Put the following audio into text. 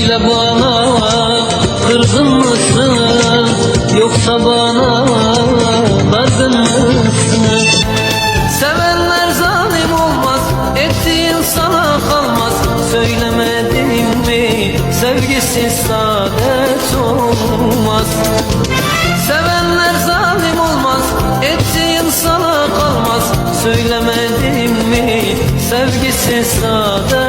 Söyle bana, kırgın mısın yoksa bana dargın mısın? Sevenler zalim olmaz, ettiğin sana kalmaz. Söylemedim mi, sevgisiz saadet olmaz. Sevenler zalim olmaz, ettiğin sana kalmaz. Söylemedim mi, sevgisiz saadet